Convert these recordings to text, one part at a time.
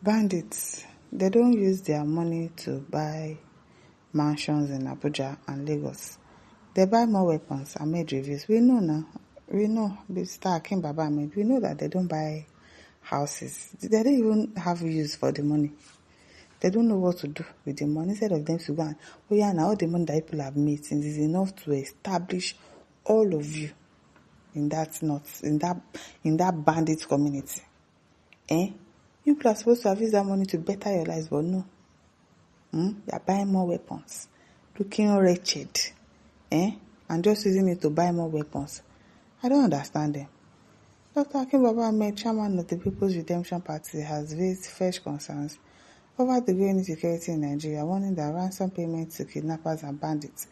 Bandits, they don't use their money to buy mansions in Abuja and Lagos. They buy more weapons and made reviews. We know now. We know, Mr. Akin Baba Ahmed, we know that they don't buy houses. They don't even have use for the money. They don't know what to do with the money. Instead of them to go and, oh yeah, now all the money that people have made since is enough to establish all of you in that bandit community. You people are supposed to have used that money to better your lives, but no. They are buying more weapons, looking wretched, and just using it to buy more weapons. I don't understand them. Dr. Akin Baba Ahmed, chairman of the People's Redemption Party, has raised fresh concerns over the growing insecurity in Nigeria, warning that ransom payments to kidnappers and bandits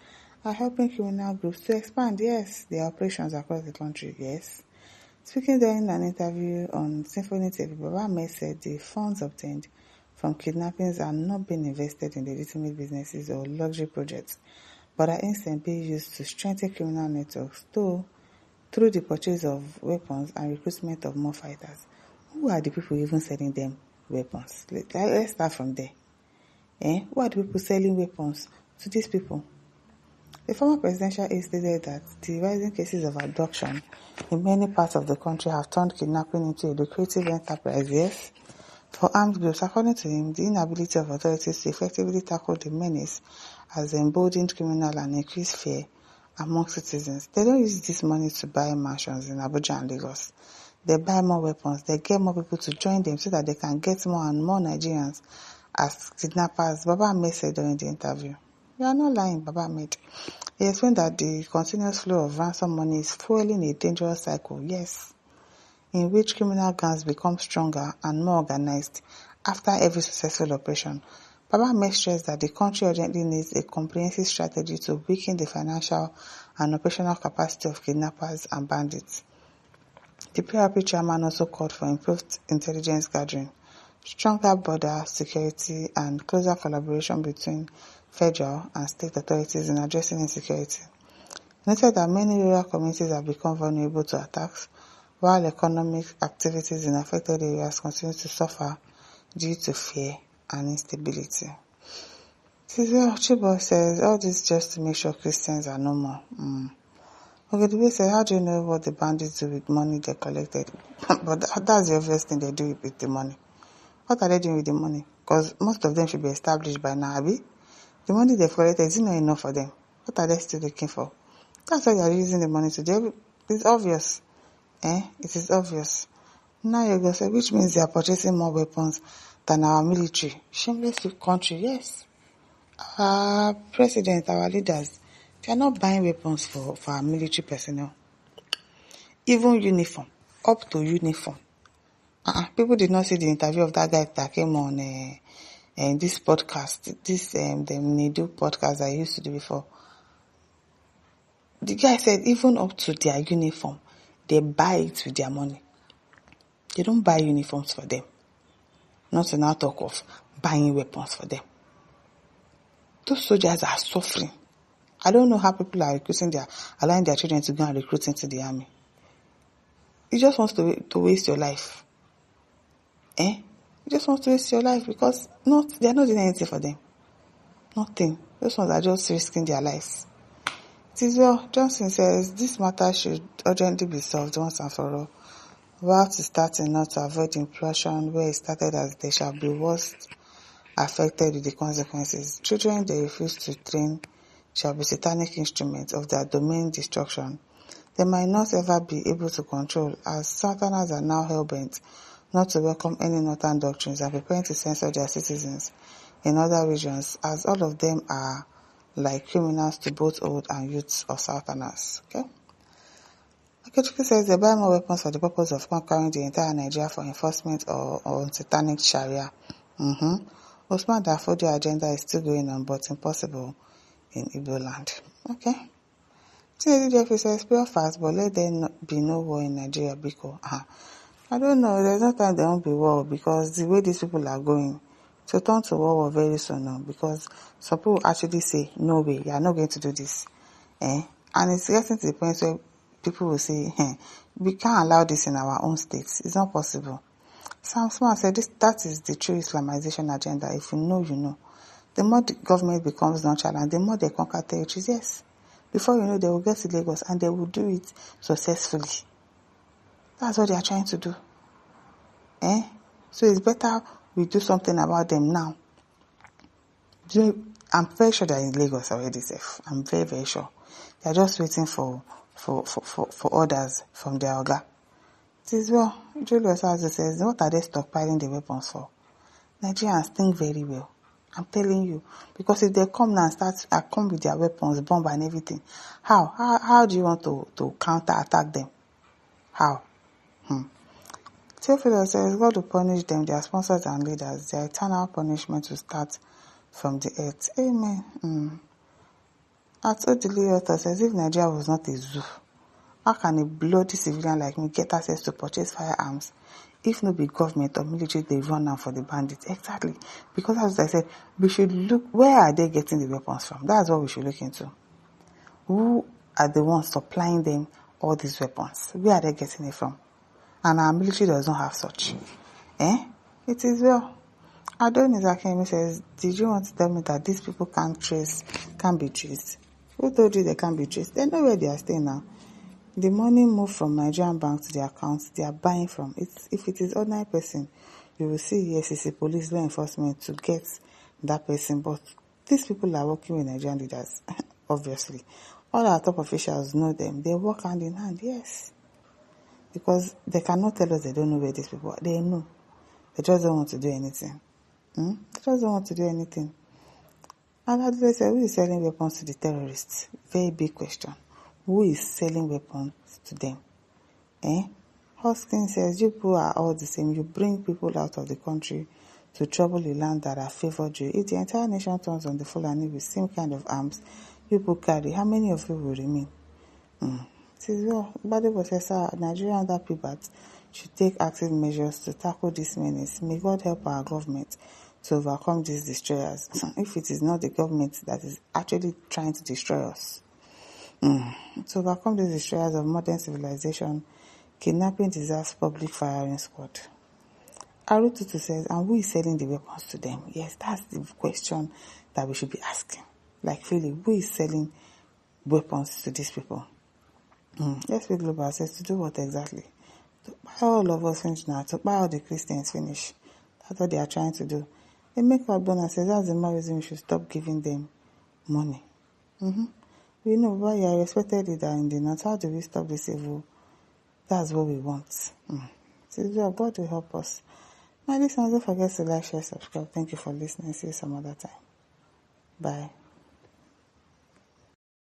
are helping criminal groups to expand, their operations across the country, Speaking during an interview on Symphony TV, Baba Ahmed said the funds obtained from kidnappings are not being invested in legitimate businesses or luxury projects, but are instead being used to strengthen criminal networks through the purchase of weapons and recruitment of more fighters. Who are the people even selling them weapons? Let's start from there. Who are the people selling weapons to these people? The former presidential aide stated that the rising cases of abduction in many parts of the country have turned kidnapping into a lucrative enterprise, for armed groups. According to him, the inability of authorities to effectively tackle the menace has emboldened criminal and increased fear among citizens. They don't use this money to buy mansions in Abuja and Lagos. They buy more weapons. They get more people to join them so that they can get more and more Nigerians as kidnappers. Baba Ahmed said during the interview. You are not lying, Baba Ahmed. He explained that the continuous flow of ransom money is fueling a dangerous cycle, in which criminal gangs become stronger and more organized after every successful operation. Baba Ahmed stressed that the country urgently needs a comprehensive strategy to weaken the financial and operational capacity of kidnappers and bandits. The PRP chairman also called for improved intelligence gathering, stronger border security, and closer collaboration between federal and state authorities in addressing insecurity. He noted that many rural communities have become vulnerable to attacks, while economic activities in affected areas continue to suffer due to fear and instability. Chibo says, all this just to make sure Christians are no more. Okay, the way said, how do you know what the bandits do with money they collected? But that's the obvious thing they do with the money. What are they doing with the money? Because most of them should be established by now, Abi. The money they've collected is not enough for them. What are they still looking for? That's why they are using the money to do. It's obvious. It is obvious. Now you go say, which means they are purchasing more weapons than our military. Shameless country, yes. Our president, our leaders, they are not buying weapons for our military personnel. Even uniform, up to uniform. People did not see the interview of that guy that came on this podcast, the Nidu podcast I used to do before. The guy said even up to their uniform, they buy it with their money. They don't buy uniforms for them. Not to now talk of buying weapons for them. Those soldiers are suffering. I don't know how people are allowing their children to go and recruit into the army. He just wants to waste your life. He just wants to waste your life because they are not doing anything for them. Nothing. Those ones are just risking their lives. It is well. Johnson says this matter should urgently be solved once and for all. While to starting not to avoid implosion where it started, as they shall be worst affected with the consequences. Children they refuse to train shall be satanic instruments of their domain destruction. They might not ever be able to control, as Southerners are now hell-bent not to welcome any northern doctrines and preparing to censor their citizens in other regions, as all of them are like criminals to both old and youths of Southerners. Okechukwu says they buy more weapons for the purpose of conquering the entire Nigeria for enforcement or satanic Sharia. Osman Dafodio agenda is still going on, but impossible in Igbo land. Okay. Jeffrey says, pure fast, but let there be no war in Nigeria because I don't know, there's no time there won't be war, because the way these people are going to turn to war very soon now, because some people actually say, no way, you are not going to do this. And it's getting to the point where people will say, we can't allow this in our own states. It's not possible. Sam Smart said that is the true Islamization agenda. If you know, you know. The more the government becomes nonchalant, the more they conquer territories. Yes. Before you know, they will get to Lagos and they will do it successfully. That's what they are trying to do. So it's better we do something about them now. I'm very sure they're in Lagos already, safe. I'm very, very sure. They're just waiting for orders from their Oga. It is well. Julius Azu says, what are they stockpiling the weapons for? Nigerians think very well. I'm telling you. Because if they come now and come with their weapons, bomb and everything, how do you want to counter-attack them? How? Theophilus says, God will punish them, their sponsors and leaders. Their eternal punishment will start from the earth. Amen. At Odili author says, if Nigeria was not a zoo, how can a bloody civilian like me get access to purchase firearms? If no be government or military, they run now for the bandits. Exactly. Because as I said, we should look, where are they getting the weapons from? That's what we should look into. Who are the ones supplying them all these weapons? Where are they getting it from? And our military does not have such. It is well. Adonis Akemi says, did you want to tell me that these people can't be traced? Who told you they can't be traced? They know where they are staying now. The money moved from Nigerian bank to their accounts, they are buying from. If it is ordinary person, you will see EFCC, police, law enforcement to get that person. But these people are working with Nigerian leaders, obviously. All our top officials know them. They work hand in hand, yes. Because they cannot tell us they don't know where these people are. They know. They just don't want to do anything. They just don't want to do anything. And as they say, who is selling weapons to the terrorists? Very big question. Who is selling weapons to them? Hoskins says, you people are all the same. You bring people out of the country to trouble the land that have favored you. If the entire nation turns on the Fulani with same kind of arms you people carry, how many of you will remain? It is well. Bible says, Nigeria under PBAT should take active measures to tackle this menace. May God help our government to overcome these destroyers. If it is not the government that is actually trying to destroy us. To overcome these destroyers of modern civilization, kidnapping deserves public firing squad. Arututu says, and who is selling the weapons to them? Yes, that's the question that we should be asking. Like, really, who is selling weapons to these people? Let's be global says, to do what exactly? To buy all of us finish now, to buy all the Christians finish. That's what they are trying to do. They make our bonus says, that's the more reason we should stop giving them money. We know why you are a respected leader in the north. How do we stop this evil? That's what we want. So God will help us. Now, listen, don't forget to like, share, subscribe. Thank you for listening. See you some other time. Bye.